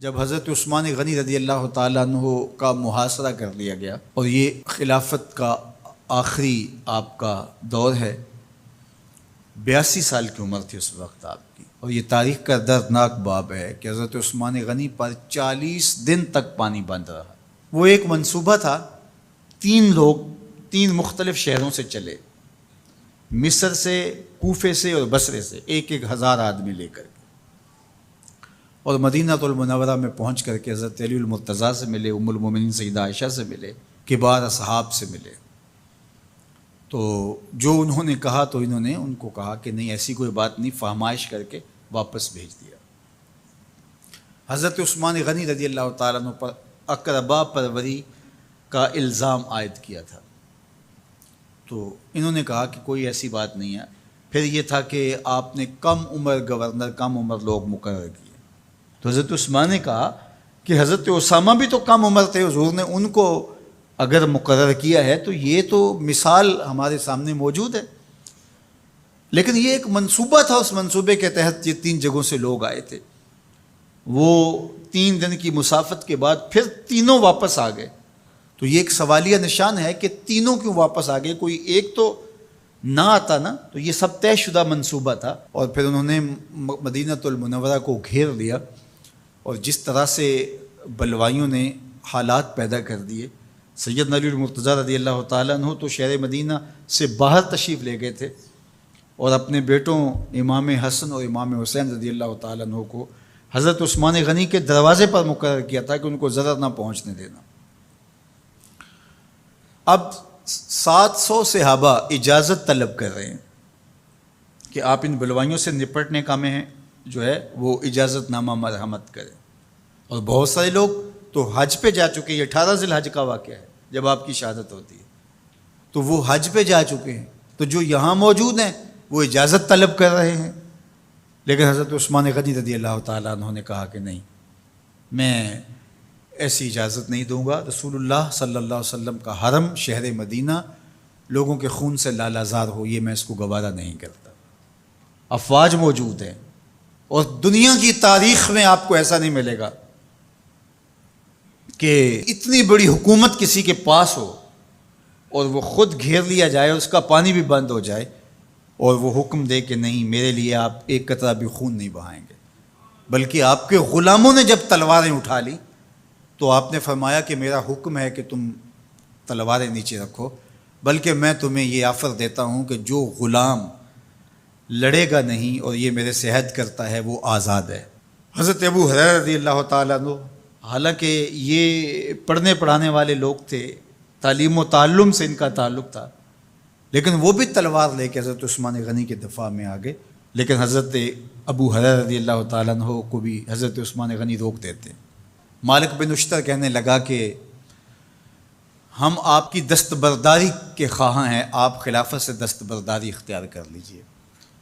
جب حضرت عثمان غنی رضی اللہ تعالیٰ عنہ کا محاصرہ کر لیا گیا اور یہ خلافت کا آخری آپ کا دور ہے، 82 سال کی عمر تھی اس وقت آپ کی، اور یہ تاریخ کا دردناک باب ہے کہ حضرت عثمان غنی پر 40 دن تک پانی بند رہا۔ وہ ایک منصوبہ تھا، 3 لوگ 3 مختلف شہروں سے چلے، مصر سے، کوفے سے اور بصرے سے، 1,000 آدمی لے کر کے، اور مدینہ المنورہ میں پہنچ کر کے حضرت علی المرتضیٰ سے ملے، ام المومنین سیدہ عائشہ سے ملے، کبار اصحاب سے ملے۔ تو جو انہوں نے کہا تو انہوں نے ان کو کہا کہ نہیں، ایسی کوئی بات نہیں، فہمائش کر کے واپس بھیج دیا۔ حضرت عثمان غنی رضی اللہ تعالیٰ عنہ پر اقربا پروری کا الزام عائد کیا تھا، تو انہوں نے کہا کہ کوئی ایسی بات نہیں ہے۔ پھر یہ تھا کہ آپ نے کم عمر گورنر، کم عمر لوگ مقرر کیے، تو حضرت عثمان نے کہا کہ حضرت اسامہ بھی تو کم عمر تھے، حضور نے ان کو اگر مقرر کیا ہے تو یہ تو مثال ہمارے سامنے موجود ہے۔ لیکن یہ ایک منصوبہ تھا، اس منصوبے کے تحت یہ 3 جگہوں سے لوگ آئے تھے۔ وہ 3 دن کی مسافت کے بعد پھر تینوں واپس آ گئے، تو یہ ایک سوالیہ نشان ہے کہ تینوں کیوں واپس آ گئے، کوئی ایک تو نہ آتا نا۔ تو یہ سب طے شدہ منصوبہ تھا، اور پھر انہوں نے مدینہ المنورہ کو گھیر لیا، اور جس طرح سے بلوائیوں نے حالات پیدا کر دیے۔ سیدنا علی المرتضیٰ رضی اللہ تعالیٰ عنہ تو شہر مدینہ سے باہر تشریف لے گئے تھے، اور اپنے بیٹوں امام حسن اور امام حسین رضی اللہ تعالیٰ عنہ کو حضرت عثمان غنی کے دروازے پر مقرر کیا تھا کہ ان کو ضرر نہ پہنچنے دینا۔ اب 700 صحابہ اجازت طلب کر رہے ہیں کہ آپ ان بلوائیوں سے نپٹنے کا میں جو ہے وہ اجازت نامہ مرحمت کریں، اور بہت سارے لوگ تو حج پہ جا چکے ہیں۔ یہ 18 ذی الحج کا واقعہ ہے جب آپ کی شہادت ہوتی ہے، تو وہ حج پہ جا چکے ہیں، تو جو یہاں موجود ہیں وہ اجازت طلب کر رہے ہیں۔ لیکن حضرت عثمان غنی رضی اللہ تعالیٰ عنہ نے کہا کہ نہیں، میں ایسی اجازت نہیں دوں گا۔ رسول اللہ صلی اللہ علیہ وسلم کا حرم شہر مدینہ لوگوں کے خون سے لالہ ہو، یہ میں اس کو گوارا نہیں کرتا۔ افواج موجود ہیں، اور دنیا کی تاریخ میں آپ کو ایسا نہیں ملے گا کہ اتنی بڑی حکومت کسی کے پاس ہو اور وہ خود گھیر لیا جائے، اس کا پانی بھی بند ہو جائے، اور وہ حکم دے کہ نہیں، میرے لیے آپ ایک قطرہ بھی خون نہیں بہائیں گے۔ بلکہ آپ کے غلاموں نے جب تلواریں اٹھا لی تو آپ نے فرمایا کہ میرا حکم ہے کہ تم تلواریں نیچے رکھو، بلکہ میں تمہیں یہ آفر دیتا ہوں کہ جو غلام لڑے گا نہیں اور یہ میرے سے عہد کرتا ہے وہ آزاد ہے۔ حضرت ابو ہریرہ رضی اللہ تعالیٰ عنہ، حالانکہ یہ پڑھنے پڑھانے والے لوگ تھے، تعلیم و تعلم سے ان کا تعلق تھا، لیکن وہ بھی تلوار لے کے حضرت عثمان غنی کے دفاع میں آ گئے۔ لیکن حضرت ابو ہریرہ رضی اللہ تعالیٰ عنہ کو بھی حضرت عثمان غنی روک دیتے۔ مالک بن اشتر کہنے لگا کہ ہم آپ کی دستبرداری کے خواہاں ہیں، آپ خلافت سے دستبرداری اختیار کر لیجئے۔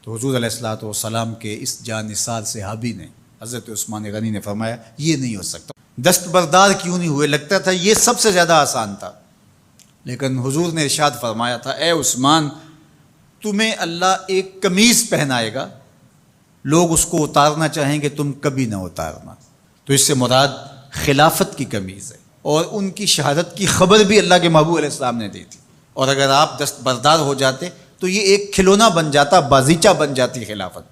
تو حضور علیہ الصلوۃ والسلام کے اس جانثار صحابی نے، حضرت عثمان غنی نے فرمایا یہ نہیں ہو سکتا۔ دستبردار کیوں نہیں ہوئے؟ لگتا تھا یہ سب سے زیادہ آسان تھا، لیکن حضور نے ارشاد فرمایا تھا، اے عثمان، تمہیں اللہ ایک قمیض پہنائے گا، لوگ اس کو اتارنا چاہیں گے، تم کبھی نہ اتارنا۔ تو اس سے مراد خلافت کی قمیض ہے، اور ان کی شہادت کی خبر بھی اللہ کے محبوب علیہ السلام نے دی تھی، اور اگر آپ دستبردار ہو جاتے تو یہ ایک کھلونا بن جاتا، بازیچہ بن جاتی خلافت۔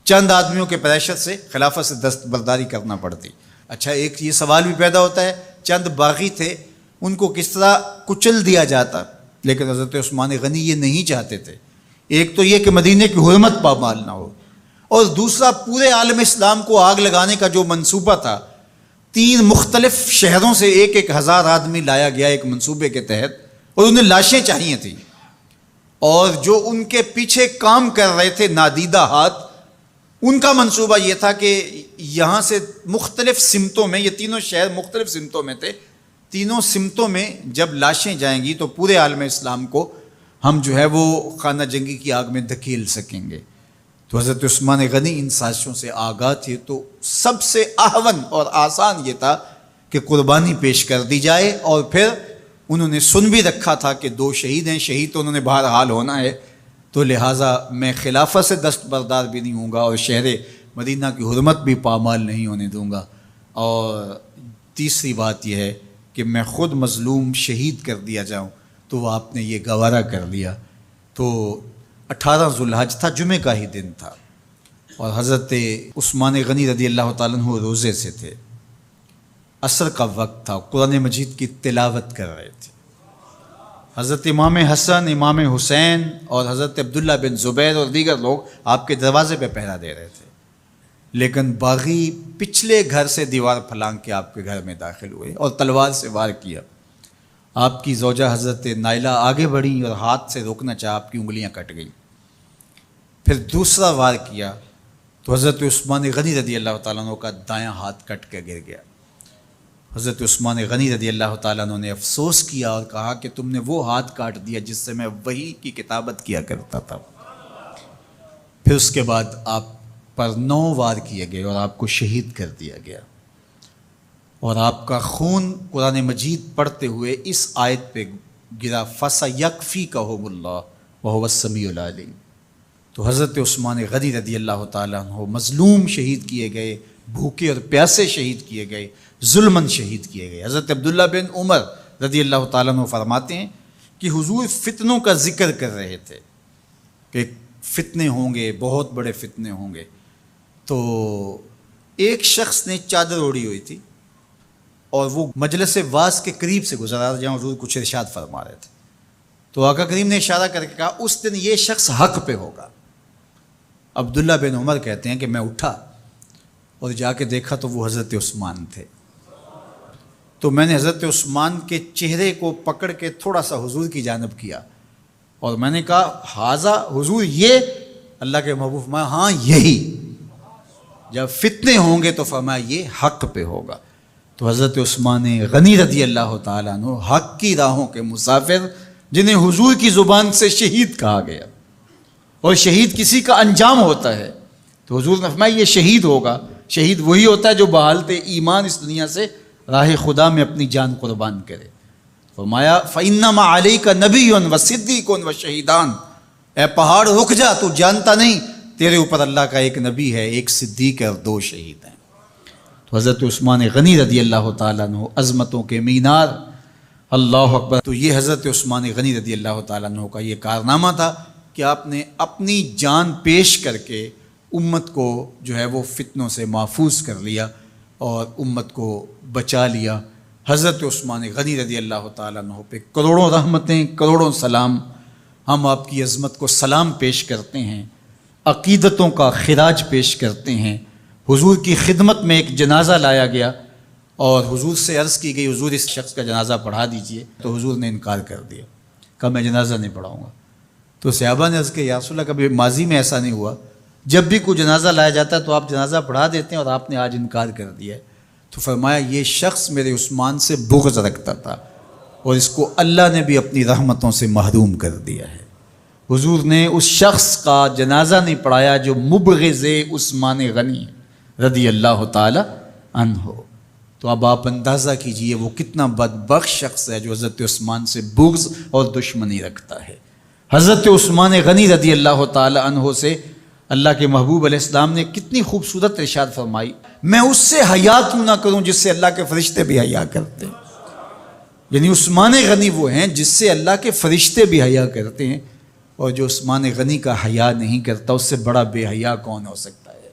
چند آدمیوں کے پریشر سے خلافت سے دستبرداری کرنا پڑتی۔ اچھا، ایک یہ سوال بھی پیدا ہوتا ہے، چند باغی تھے، ان کو کس طرح کچل دیا جاتا؟ لیکن حضرت عثمان غنی یہ نہیں چاہتے تھے۔ ایک تو یہ کہ مدینے کی حرمت پامال نہ ہو، اور دوسرا پورے عالم اسلام کو آگ لگانے کا جو منصوبہ تھا، 3 مختلف شہروں سے 1,000 آدمی لایا گیا ایک منصوبے کے تحت، اور انہیں لاشیں چاہیے تھیں، اور جو ان کے پیچھے کام کر رہے تھے نادیدہ ہاتھ، ان کا منصوبہ یہ تھا کہ یہاں سے مختلف سمتوں میں، یہ تینوں شہر مختلف سمتوں میں تھے، تینوں سمتوں میں جب لاشیں جائیں گی تو پورے عالم اسلام کو ہم جو ہے وہ خانہ جنگی کی آگ میں دھکیل سکیں گے۔ تو حضرت عثمان غنی ان سازشوں سے آگاہ تھے، تو سب سے اہون اور آسان یہ تھا کہ قربانی پیش کر دی جائے، اور پھر انہوں نے سن بھی رکھا تھا کہ 2 شہید ہیں، شہید تو انہوں نے بہرحال ہونا ہے، تو لہٰذا میں خلافت سے دستبردار بھی نہیں ہوں گا، اور شہر مدینہ کی حرمت بھی پامال نہیں ہونے دوں گا۔ اور تیسری بات یہ ہے کہ میں خود مظلوم شہید کر دیا جاؤں، تو وہ آپ نے یہ گوارا کر لیا۔ تو 18 ذوالحج تھا، جمعہ کا ہی دن تھا، اور حضرت عثمان غنی رضی اللہ تعالیٰ عنہ روزے سے تھے، عصر کا وقت تھا، قرآن مجید کی تلاوت کر رہے تھے۔ حضرت امام حسن، امام حسین اور حضرت عبداللہ بن زبیر اور دیگر لوگ آپ کے دروازے پہ پہرا دے رہے تھے، لیکن باغی پچھلے گھر سے دیوار پھلانگ کے آپ کے گھر میں داخل ہوئے اور تلوار سے وار کیا۔ آپ کی زوجہ حضرت نائلہ آگے بڑھیں اور ہاتھ سے روکنا چاہا، آپ کی انگلیاں کٹ گئیں۔ پھر دوسرا وار کیا تو حضرت عثمان غنی رضی اللہ تعالیٰ عنہ کا دایاں ہاتھ کٹ کے گر گیا۔ حضرت عثمان غنی رضی اللہ تعالیٰ عنہ نے افسوس کیا اور کہا کہ تم نے وہ ہاتھ کاٹ دیا جس سے میں وحی کی کتابت کیا کرتا تھا۔ پھر اس کے بعد آپ پر 9 وار کیے گئے اور آپ کو شہید کر دیا گیا، اور آپ کا خون قرآن مجید پڑھتے ہوئے اس آیت پہ گرا، فَسَيَكْفِيكَهُمُ اللَّهُ وَهُوَ السَّمِيعُ الْعَلِيمُ۔ تو حضرت عثمان غنی رضی اللہ تعالیٰ عنہ مظلوم شہید کیے گئے، بھوکے اور پیاسے شہید کیے گئے، ظلماً شہید کیے گئے۔ حضرت عبداللہ بن عمر رضی اللہ تعالیٰ عنہ فرماتے ہیں کہ حضور فتنوں کا ذکر کر رہے تھے کہ فتنے ہوں گے، بہت بڑے فتنے ہوں گے۔ تو ایک شخص نے چادر اوڑھی ہوئی تھی اور وہ مجلس واعظ کے قریب سے گزرا جہاں حضور کچھ ارشاد فرما رہے تھے، تو آقا کریم نے اشارہ کر کے کہا اس دن یہ شخص حق پہ ہوگا۔ عبداللہ بن عمر کہتے ہیں کہ میں اٹھا اور جا کے دیکھا تو وہ حضرت عثمان تھے۔ تو میں نے حضرت عثمان کے چہرے کو پکڑ کے تھوڑا سا حضور کی جانب کیا اور میں نے کہا حاذا، حضور یہ؟ اللہ کے محبوب فرمایا ہاں یہی، جب فتنے ہوں گے تو فرمایا یہ حق پہ ہوگا۔ تو حضرت عثمان غنی رضی اللہ تعالیٰ عنہ حق کی راہوں کے مسافر، جنہیں حضور کی زبان سے شہید کہا گیا، اور شہید کسی کا انجام ہوتا ہے، تو حضور نے فرمایا یہ شہید ہوگا۔ شہید وہی ہوتا ہے جو بحالت ایمان اس دنیا سے راہ خدا میں اپنی جان قربان کرے۔ فرمایا فَإِنَّمَا عَلَيْكَ نَبِيٌّ وَصِدِّيقٌ وَشَهِيدَانِ، اے پہاڑ رک جا، تو جانتا نہیں تیرے اوپر اللہ کا ایک نبی ہے، ایک صدیق ہے اور 2 شہید ہیں۔ تو حضرت عثمان غنی رضی اللہ تعالیٰ عنہ عظمتوں کے مینار، اللہ اکبر۔ تو یہ حضرت عثمان غنی رضی اللہ تعالیٰ عنہ کا یہ کارنامہ تھا کہ آپ نے اپنی جان پیش کر کے امت کو جو ہے وہ فتنوں سے محفوظ کر لیا اور امت کو بچا لیا۔ حضرت عثمان غنی رضی اللہ تعالیٰ عنہ پہ کروڑوں رحمتیں، کروڑوں سلام۔ ہم آپ کی عظمت کو سلام پیش کرتے ہیں، عقیدتوں کا خراج پیش کرتے ہیں۔ حضور کی خدمت میں ایک جنازہ لایا گیا اور حضور سے عرض کی گئی حضور اس شخص کا جنازہ پڑھا دیجئے، تو حضور نے انکار کر دیا، کہا میں جنازہ نہیں پڑھاؤں گا۔ تو صحابہ نے عرض کیا یا رسول اللہ، کبھی ماضی میں ایسا نہیں ہوا، جب بھی کوئی جنازہ لایا جاتا ہے تو آپ جنازہ پڑھا دیتے ہیں اور آپ نے آج انکار کر دیا ہے۔ تو فرمایا یہ شخص میرے عثمان سے بغض رکھتا تھا اور اس کو اللہ نے بھی اپنی رحمتوں سے محروم کر دیا ہے۔ حضور نے اس شخص کا جنازہ نہیں پڑھایا جو مبغض عثمان غنی رضی اللہ تعالی عنہ۔ تو اب آپ اندازہ کیجئے وہ کتنا بدبخت شخص ہے جو حضرت عثمان سے بغض اور دشمنی رکھتا ہے۔ حضرت عثمان غنی رضی اللہ تعالی عنہ سے اللہ کے محبوب علیہ السلام نے کتنی خوبصورت ارشاد فرمائی، میں اس سے حیا کیوں نہ کروں جس سے اللہ کے فرشتے بھی حیا کرتے ہیں۔ یعنی عثمان غنی وہ ہیں جس سے اللہ کے فرشتے بھی حیا کرتے ہیں، اور جو عثمان غنی کا حیا نہیں کرتا اس سے بڑا بے حیا کون ہو سکتا ہے۔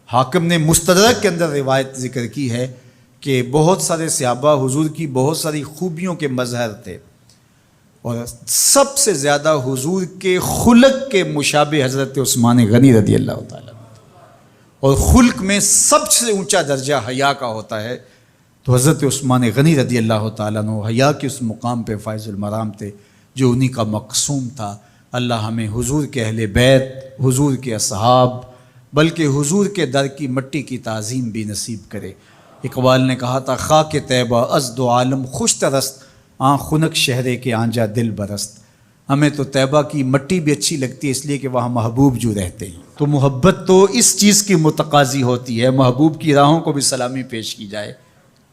حاکم نے مستدرک کے اندر روایت ذکر کی ہے کہ بہت سارے صحابہ حضور کی بہت ساری خوبیوں کے مظہر تھے، اور سب سے زیادہ حضور کے خلق کے مشابہ حضرت عثمان غنی رضی اللہ تعالیٰ، اور خلق میں سب سے اونچا درجہ حیا کا ہوتا ہے۔ تو حضرت عثمان غنی رضی اللہ تعالیٰ عنہ حیا کے اس مقام پہ فائز المرام تھے جو انہی کا مقصوم تھا۔ اللہ ہمیں حضور کے اہل بیت، حضور کے اصحاب، بلکہ حضور کے در کی مٹی کی تعظیم بھی نصیب کرے۔ اقبال نے کہا تھا خاک طیبہ از دو عالم خوش ترست، آن خنک شہرے کے آنجا دل برست۔ ہمیں تو طیبہ کی مٹی بھی اچھی لگتی ہے اس لیے کہ وہاں محبوب جو رہتے ہیں، تو محبت تو اس چیز کی متقاضی ہوتی ہے، محبوب کی راہوں کو بھی سلامی پیش کی جائے۔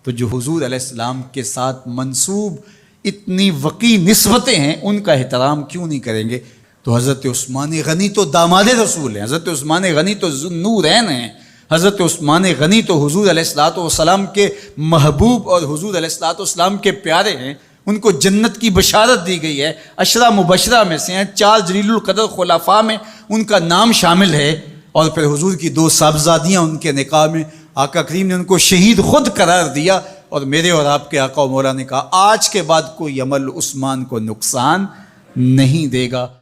تو جو حضور علیہ السلام کے ساتھ منسوب اتنی وقی نسبتیں ہیں ان کا احترام کیوں نہیں کریں گے؟ تو حضرت عثمان غنی تو داماد رسول ہیں، حضرت عثمان غنی تو ذو النورین ہیں، حضرت عثمان غنی تو حضور علیہ الصلوۃ والسلام کے محبوب اور حضور علیہ الصلوۃ والسلام کے پیارے ہیں، ان کو جنت کی بشارت دی گئی ہے، عشرہ مبشرہ میں سے ہیں، 4 جلیل القدر خلفاء میں ان کا نام شامل ہے، اور پھر حضور کی 2 صاحبزادیاں ان کے نکاح میں، آقا کریم نے ان کو شہید خود قرار دیا، اور میرے اور آپ کے آقا و مولا نے کہا آج کے بعد کوئی عمل عثمان کو نقصان نہیں دے گا۔